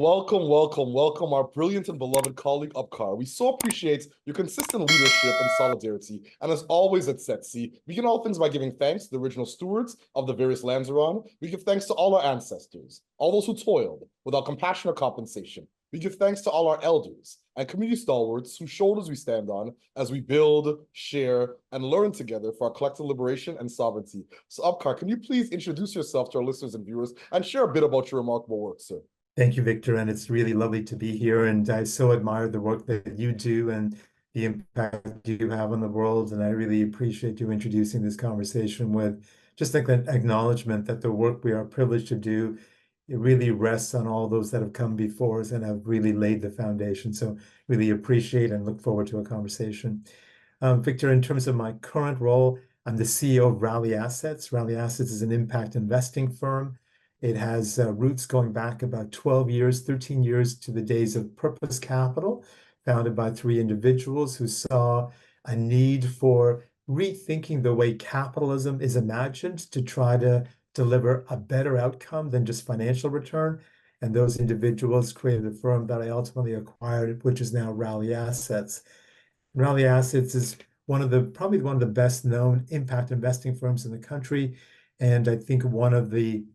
welcome our brilliant and beloved colleague Upkar. We so appreciate your consistent leadership and solidarity. And as always at SETC, we begin all things by giving thanks to the original stewards of the various lands we're on. We give thanks to all our ancestors, all those who toiled without compassion or compensation. We give thanks to all our elders and community stalwarts whose shoulders we stand on as we build, share, and learn together for our collective liberation and sovereignty. So Upkar, can you please introduce yourself to our listeners and viewers and share a bit about your remarkable work, sir? Thank you, Victor, and it's really lovely to be here. And I so admire the work that you do and the impact you have on the world. And I really appreciate you introducing this conversation with just like that acknowledgement that the work we are privileged to do, it really rests on all those that have come before us and have really laid the foundation. So really appreciate and look forward to a conversation. Victor, in terms of my current role, I'm the CEO of Rally Assets. Rally Assets is an impact investing firm. It has roots going back about 12 years, 13 years to the days of Purpose Capital, founded by three individuals who saw a need for rethinking the way capitalism is imagined to try to deliver a better outcome than just financial return. And those individuals created a firm that I ultimately acquired, which is now Rally Assets. Rally Assets is probably one of the best known impact investing firms in the country. And I think one of the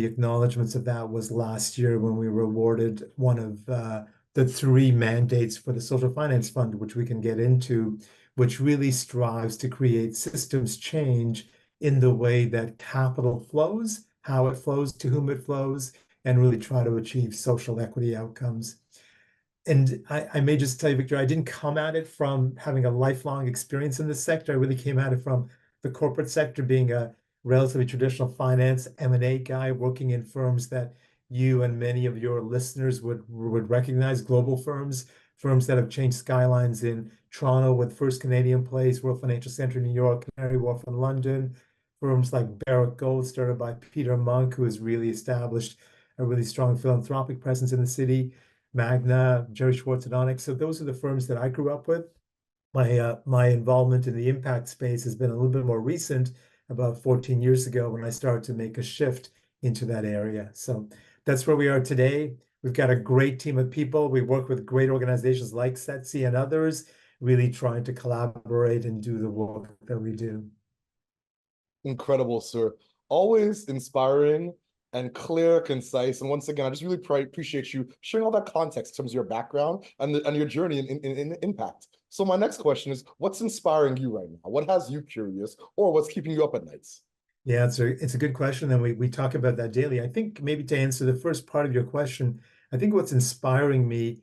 acknowledgments of that was last year when we were awarded one of the three mandates for the Social Finance Fund, which we can get into, which really strives to create systems change in the way that capital flows, how it flows, to whom it flows, and really try to achieve social equity outcomes. And I may just tell you, Victor, I didn't come at it from having a lifelong experience in this sector. I really came at it from the corporate sector, being a relatively traditional finance M&A guy working in firms that you and many of your listeners would recognize, global firms that have changed skylines in Toronto with First Canadian Place, World Financial Center in New York, Canary Wharf in London, firms like Barrick Gold, started by Peter Monk, who has really established a really strong philanthropic presence in the city, Magna, Jerry Schwartz at Onyx. So those are the firms that I grew up with. My involvement in the impact space has been a little bit more recent, about 14 years ago when I started to make a shift into that area. So that's where we are today. We've got a great team of people. We work with great organizations like SETC and others, really trying to collaborate and do the work that we do. Incredible, sir. Always inspiring and clear, concise. And once again, I just really appreciate you sharing all that context in terms of your background and your journey in impact. So my next question is, what's inspiring you right now? What has you curious, or what's keeping you up at nights? Yeah, it's a good question, and we talk about that daily. I think maybe to answer the first part of your question, I think what's inspiring me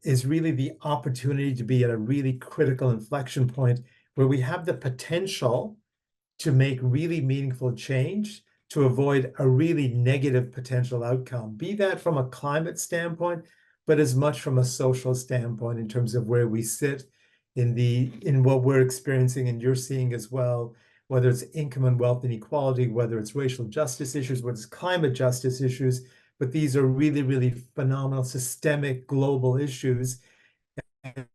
is really the opportunity to be at a really critical inflection point where we have the potential to make really meaningful change, to avoid a really negative potential outcome, be that from a climate standpoint, but as much from a social standpoint in terms of where we sit in what we're experiencing and you're seeing as well, whether it's income and wealth inequality, whether it's racial justice issues, whether it's climate justice issues, but these are really, really phenomenal systemic global issues.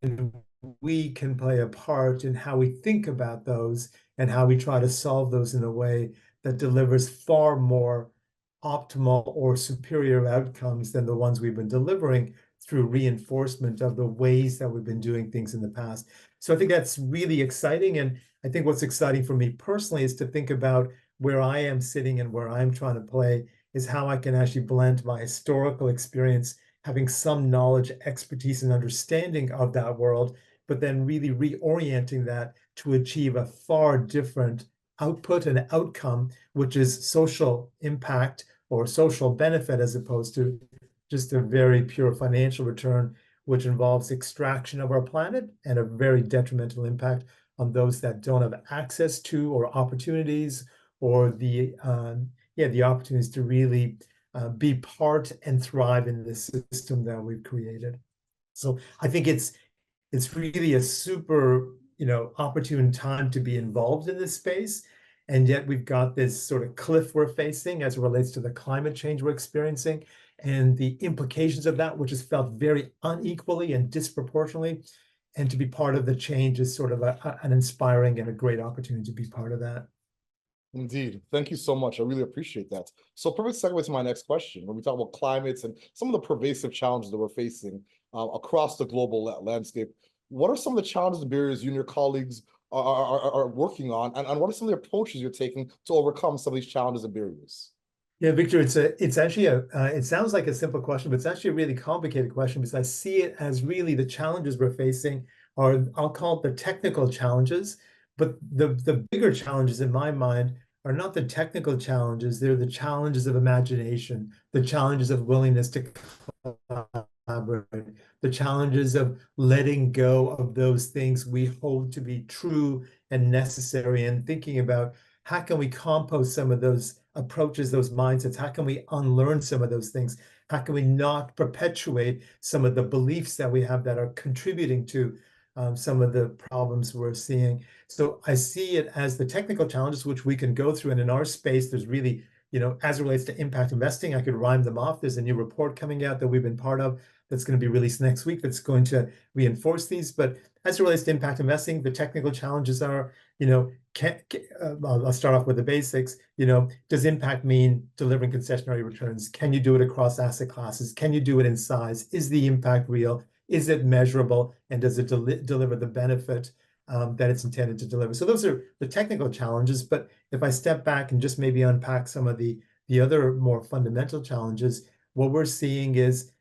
And we can play a part in how we think about those and how we try to solve those in a way that delivers far more optimal or superior outcomes than the ones we've been delivering through reinforcement of the ways that we've been doing things in the past. So I think that's really exciting. And I think what's exciting for me personally is to think about where I am sitting and where I'm trying to play is how I can actually blend my historical experience, having some knowledge, expertise, and understanding of that world, but then really reorienting that to achieve a far different output and outcome, which is social impact or social benefit, as opposed to just a very pure financial return, which involves extraction of our planet and a very detrimental impact on those that don't have access to or opportunities or the opportunities to really be part and thrive in this system that we've created. So I think it's really a super opportune time to be involved in this space. And yet we've got this sort of cliff we're facing as it relates to the climate change we're experiencing and the implications of that, which is felt very unequally and disproportionately. And to be part of the change is sort of an inspiring and a great opportunity to be part of that. Indeed. Thank you so much. I really appreciate that. So perfect segue to my next question. When we talk about climates and some of the pervasive challenges that we're facing across the global landscape, what are some of the challenges and barriers you and your colleagues are working on, and what are some of the approaches you're taking to overcome some of these challenges and barriers? Yeah, Victor, it's actually it sounds like a simple question, but it's actually a really complicated question because I see it as really the challenges we're facing are, I'll call it the technical challenges, but the bigger challenges in my mind are not the technical challenges, they're the challenges of imagination, the challenges of willingness to collaborate, the challenges of letting go of those things we hold to be true and necessary, and thinking about how can we compost some of those approaches, those mindsets? How can we unlearn some of those things? How can we not perpetuate some of the beliefs that we have that are contributing to some of the problems we're seeing? So I see it as the technical challenges, which we can go through. And in our space, there's really, as it relates to impact investing, I could rhyme them off. There's a new report coming out that we've been part of that's going to be released next week that's going to reinforce these. But as it relates to impact investing, the technical challenges are, I'll start off with the basics. Does impact mean delivering concessionary returns? Can you do it across asset classes? Can you do it in size? Is the impact real? Is it measurable? And does it deliver the benefit that it's intended to deliver? So those are the technical challenges. But if I step back and just maybe unpack some of the other more fundamental challenges, what we're seeing is,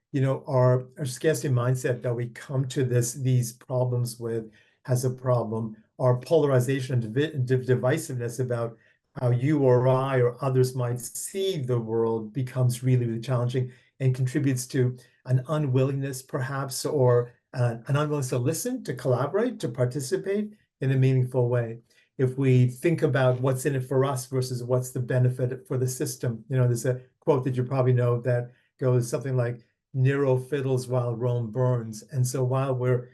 our scarcity mindset that we come to these problems with has a problem. Our polarization and divisiveness about how you or I or others might see the world becomes really, really challenging and contributes to an unwillingness, perhaps, or an unwillingness to listen, to collaborate, to participate in a meaningful way. If we think about what's in it for us versus what's the benefit for the system, there's a quote that you probably know that goes something like, Nero fiddles while Rome burns. And so while we're,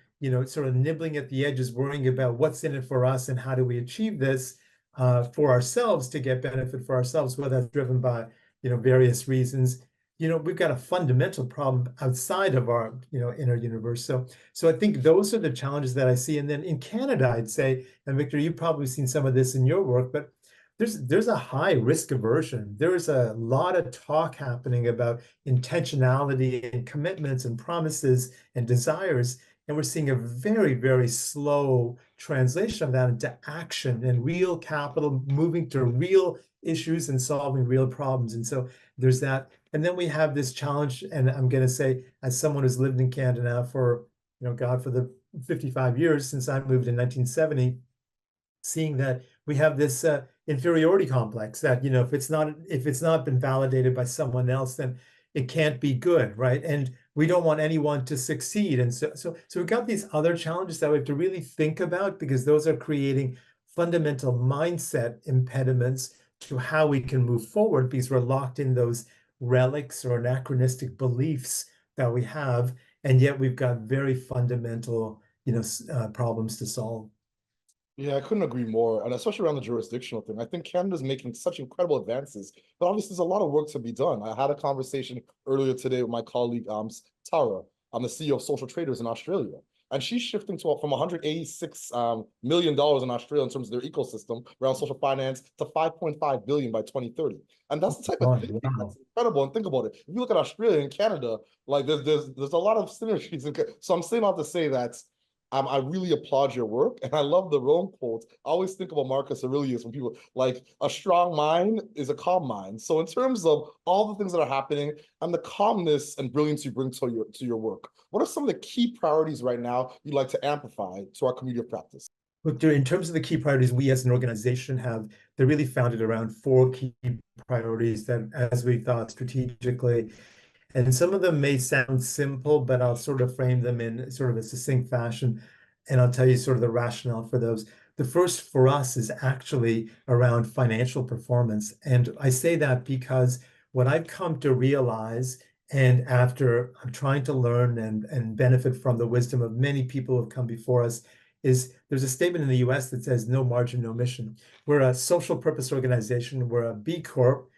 sort of nibbling at the edges, worrying about what's in it for us and how do we achieve this for ourselves to get benefit for ourselves, whether that's driven by, various reasons, we've got a fundamental problem outside of our, inner universe. So I think those are the challenges that I see. And then in Canada, I'd say, and Victor, you've probably seen some of this in your work, but there's a high risk aversion. There's a lot of talk happening about intentionality and commitments and promises and desires. And we're seeing a very, very slow translation of that into action and real capital moving to real issues and solving real problems. And so there's that. And then we have this challenge, and I'm going to say, as someone who's lived in Canada now for, God, for the 55 years since I moved in 1970, seeing that we have this inferiority complex that, if it's not been validated by someone else, then it can't be good, right? And we don't want anyone to succeed. And so we've got these other challenges that we have to really think about, because those are creating fundamental mindset impediments to how we can move forward, because we're locked in those relics or anachronistic beliefs that we have, and yet we've got very fundamental, problems to solve. Yeah, I couldn't agree more, and especially around the jurisdictional thing. I think Canada's making such incredible advances, but obviously there's a lot of work to be done. I had a conversation earlier today with my colleague, Tara. I'm the CEO of Social Traders in Australia, and she's shifting from 186 million dollars in Australia in terms of their ecosystem around social finance to 5.5 billion by 2030. And that's the type of thing that's incredible. And think about it. If you look at Australia and Canada, like there's a lot of synergies. So I'm saying all to say that I really applaud your work, and I love the Rome quote. I always think about Marcus Aurelius when people like, a strong mind is a calm mind. So in terms of all the things that are happening and the calmness and brilliance you bring to your work, what are some of the key priorities right now you'd like to amplify to our community of practice? Look, in terms of the key priorities we as an organization have, they're really founded around 4 key priorities that, as we thought strategically, and some of them may sound simple, but I'll sort of frame them in sort of a succinct fashion, and I'll tell you sort of the rationale for those. The first for us is actually around financial performance. And I say that because what I've come to realize, and after I'm trying to learn and benefit from the wisdom of many people who have come before us, is there's a statement in the US that says no margin, no mission. We're a social purpose organization, we're a B Corp,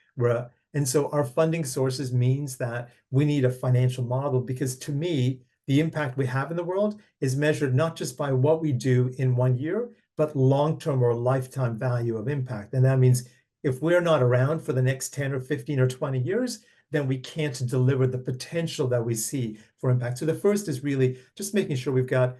and so our funding sources means that we need a financial model, because to me, the impact we have in the world is measured not just by what we do in one year, but long-term or lifetime value of impact. And that means if we're not around for the next 10 or 15 or 20 years, then we can't deliver the potential that we see for impact. So the first is really just making sure we've got,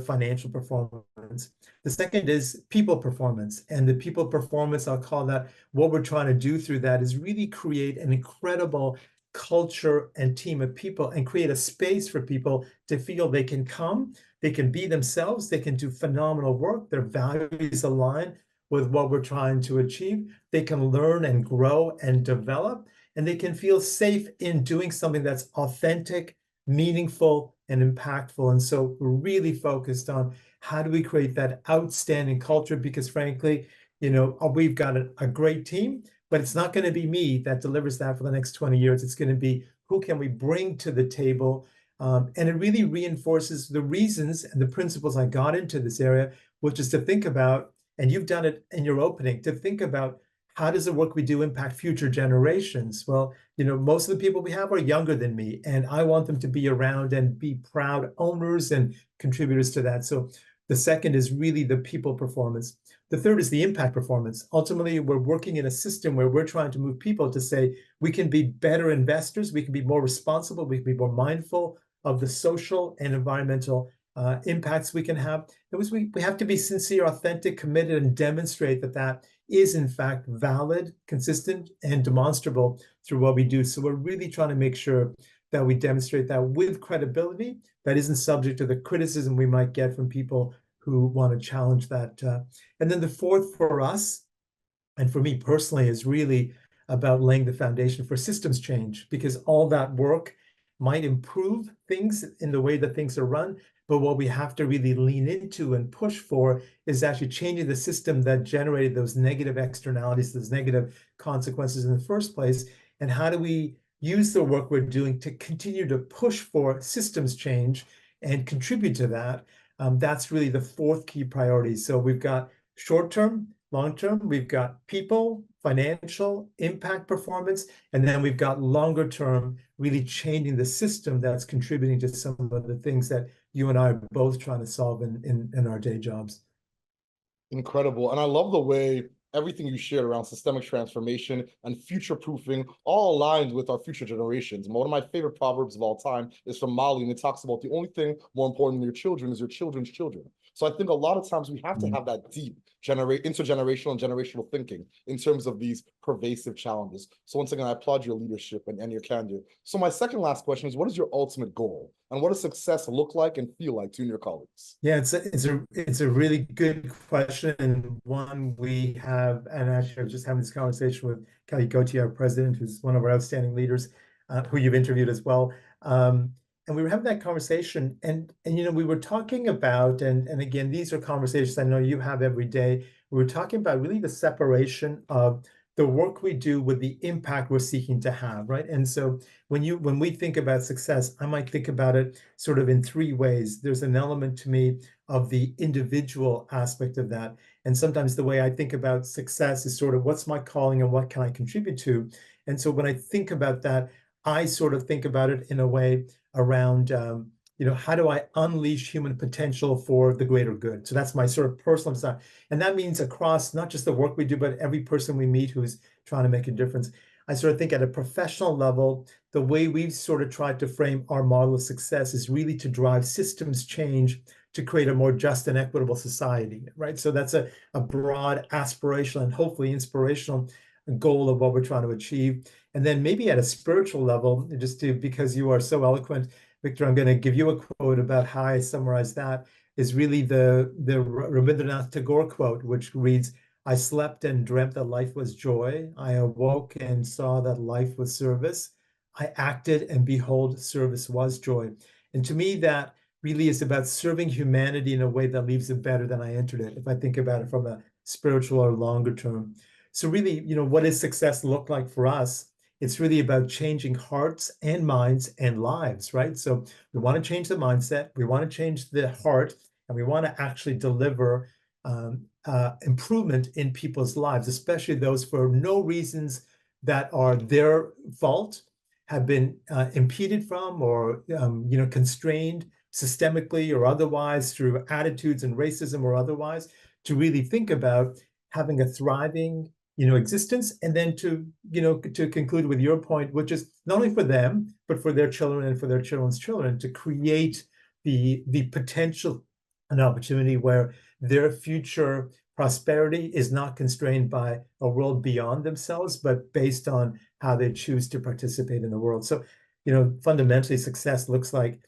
financial performance. The second is people performance. And the people performance, I'll call that, what we're trying to do through that is really create an incredible culture and team of people and create a space for people to feel they can come, they can be themselves, they can do phenomenal work, their values align with what we're trying to achieve, they can learn and grow and develop, and they can feel safe in doing something that's authentic, meaningful, and impactful. And so we're really focused on how do we create that outstanding culture, because frankly, we've got a great team, but it's not going to be me that delivers that for the next 20 years. It's going to be who can we bring to the table. And it really reinforces the reasons and the principles I got into this area, which is to think about, and you've done it in your opening, to think about how does the work we do impact future generations? Well, most of the people we have are younger than me, and I want them to be around and be proud owners and contributors to that. So the second is really the people performance. The third is the impact performance. Ultimately, we're working in a system where we're trying to move people to say, we can be better investors, we can be more responsible, we can be more mindful of the social and environmental impacts we can have. We have to be sincere, authentic, committed, and demonstrate that that is in fact valid, consistent, and demonstrable through what we do. So we're really trying to make sure that we demonstrate that with credibility that isn't subject to the criticism we might get from people who want to challenge that. And then the fourth for us, and for me personally, is really about laying the foundation for systems change, because all that work might improve things in the way that things are run. But what we have to really lean into and push for is actually changing the system that generated those negative externalities, those negative consequences in the first place. And how do we use the work we're doing to continue to push for systems change and contribute to that? That's really the fourth key priority. So we've got short-term, long-term, we've got people, financial, impact performance, and then we've got longer-term, really changing the system that's contributing to some of the things that you and I are both trying to solve in our day jobs. Incredible. And I love the way everything you shared around systemic transformation and future proofing all aligned with our future generations. And one of my favorite proverbs of all time is from Mali, and it talks about the only thing more important than your children is your children's children. So I think a lot of times we have to have that deep intergenerational and generational thinking in terms of these pervasive challenges. So once again, I applaud your leadership and your candor. So my second last question is, what is your ultimate goal? And what does success look like and feel like to you and your colleagues? Yeah, it's a really good question, and one we have, and actually I was just having this conversation with Kelly Gauthier, our president, who's one of our outstanding leaders, who you've interviewed as well. And we were having that conversation, and we were talking about, and again, these are conversations I know you have every day. We were talking about really the separation of the work we do with the impact we're seeking to have, right? And so when we think about success, I might think about it sort of in three ways. There's an element to me of the individual aspect of that. And sometimes the way I think about success is sort of what's my calling and what can I contribute to? And so when I think about that, I sort of think about it in a way around, how do I unleash human potential for the greater good? So that's my sort of personal side. And that means across not just the work we do, but every person we meet who's trying to make a difference. I sort of think at a professional level, the way we've sort of tried to frame our model of success is really to drive systems change to create a more just and equitable society, right? So that's a broad aspirational and hopefully inspirational goal of what we're trying to achieve. And then maybe at a spiritual level, because you are so eloquent, Victor, I'm going to give you a quote about how I summarize that, is really the Rabindranath Tagore quote, which reads, "I slept and dreamt that life was joy. I awoke and saw that life was service. I acted and behold, service was joy." And to me, that really is about serving humanity in a way that leaves it better than I entered it, if I think about it from a spiritual or longer term. So really, what does success look like for us? It's really about changing hearts and minds and lives, right? So we want to change the mindset, we want to change the heart, and we want to actually deliver improvement in people's lives, especially those for no reasons that are their fault, have been impeded from or constrained systemically or otherwise through attitudes and racism or otherwise, to really think about having a thriving, existence, and then to conclude with your point, which is not only for them but for their children and for their children's children, to create the potential, an opportunity where their future prosperity is not constrained by a world beyond themselves, but based on how they choose to participate in the world. So, fundamentally, success looks like,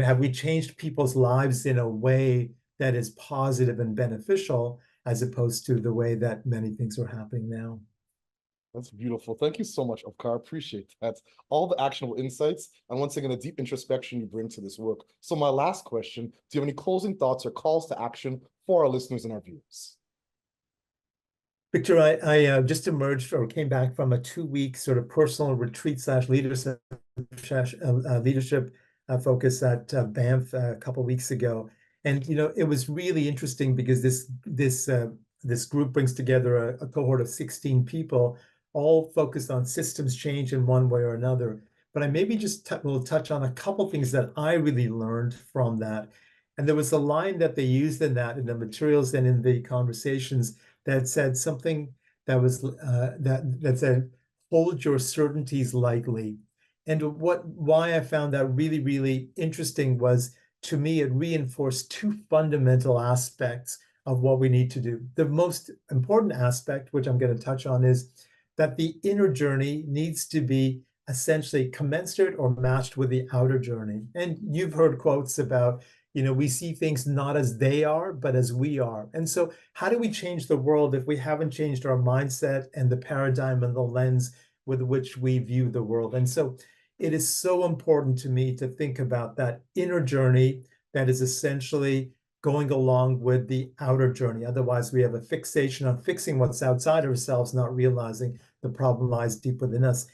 have we changed people's lives in a way that is positive and beneficial, as opposed to the way that many things are happening now. That's beautiful. Thank you so much, Upkar. Appreciate that. All the actionable insights, and once again, the deep introspection you bring to this work. So my last question, do you have any closing thoughts or calls to action for our listeners and our viewers? Victor, I just emerged or came back from a 2-week sort of personal retreat / leadership focus at Banff a couple of weeks ago. And, it was really interesting because this group brings together a cohort of 16 people, all focused on systems change in one way or another. But I maybe just will touch on a couple things that I really learned from that. And there was a line that they used in the materials and in the conversations that said something that was that said, hold your certainties lightly. And why I found that really, really interesting was, to me, it reinforced two fundamental aspects of what we need to do. The most important aspect, which I'm going to touch on, is that the inner journey needs to be essentially commensurate or matched with the outer journey. And you've heard quotes about, we see things not as they are, but as we are. And so how do we change the world if we haven't changed our mindset and the paradigm and the lens with which we view the world? And so it is so important to me to think about that inner journey that is essentially going along with the outer journey. Otherwise, we have a fixation on fixing what's outside ourselves, not realizing the problem lies deep within us.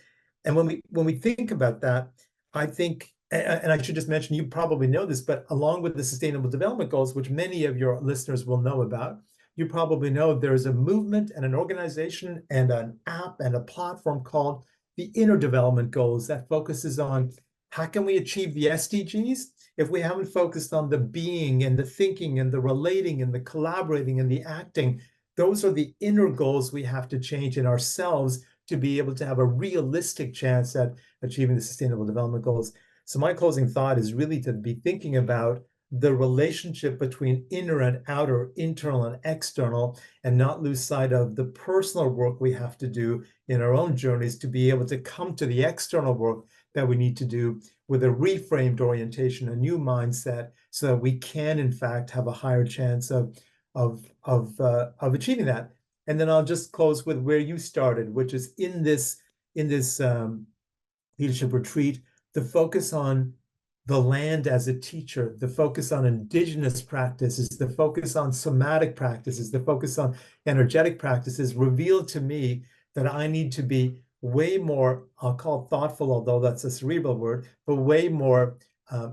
And when we think about that, I think, and I should just mention, you probably know this, but along with the Sustainable Development Goals, which many of your listeners will know about, you probably know there's a movement and an organization and an app and a platform called the Inner Development Goals that focuses on how can we achieve the SDGs if we haven't focused on the being and the thinking and the relating and the collaborating and the acting. Those are the inner goals we have to change in ourselves to be able to have a realistic chance at achieving the Sustainable Development Goals. So my closing thought is really to be thinking about the relationship between inner and outer, internal and external, and not lose sight of the personal work we have to do in our own journeys to be able to come to the external work that we need to do with a reframed orientation, a new mindset, so that we can, in fact, have a higher chance of achieving that. And then I'll just close with where you started, which is in this leadership retreat, the focus on the land as a teacher, the focus on indigenous practices, the focus on somatic practices, the focus on energetic practices revealed to me that I need to be way more, I'll call it thoughtful, although that's a cerebral word, but way more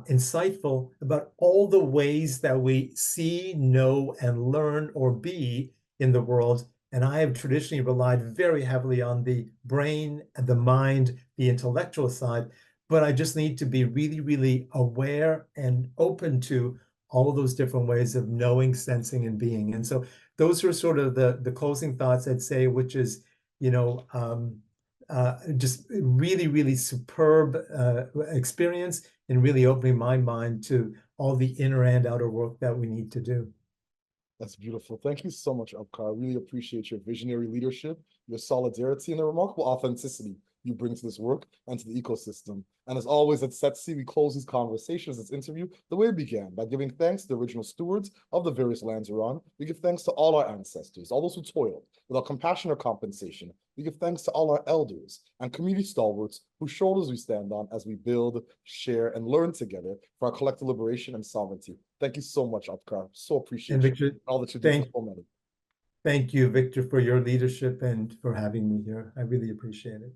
insightful about all the ways that we see, know, and learn or be in the world. And I have traditionally relied very heavily on the brain, the mind, the intellectual side, but I just need to be really, really aware and open to all of those different ways of knowing, sensing, and being. And so those are sort of the closing thoughts I'd say, which is, just really, really superb experience in really opening my mind to all the inner and outer work that we need to do. That's beautiful. Thank you so much, Upkar. I really appreciate your visionary leadership, your solidarity, and the remarkable authenticity you bring to this work and to the ecosystem. And as always at SETC, we close these conversations, this interview, the way it began, by giving thanks to the original stewards of the various lands we're on. We give thanks to all our ancestors, all those who toiled without compassion or compensation. We give thanks to all our elders and community stalwarts whose shoulders we stand on as we build, share, and learn together for our collective liberation and sovereignty. Thank you so much, Upkar. So appreciate Victor, you, all that you do for so many. Thank you, Victor, for your leadership and for having me here. I really appreciate it.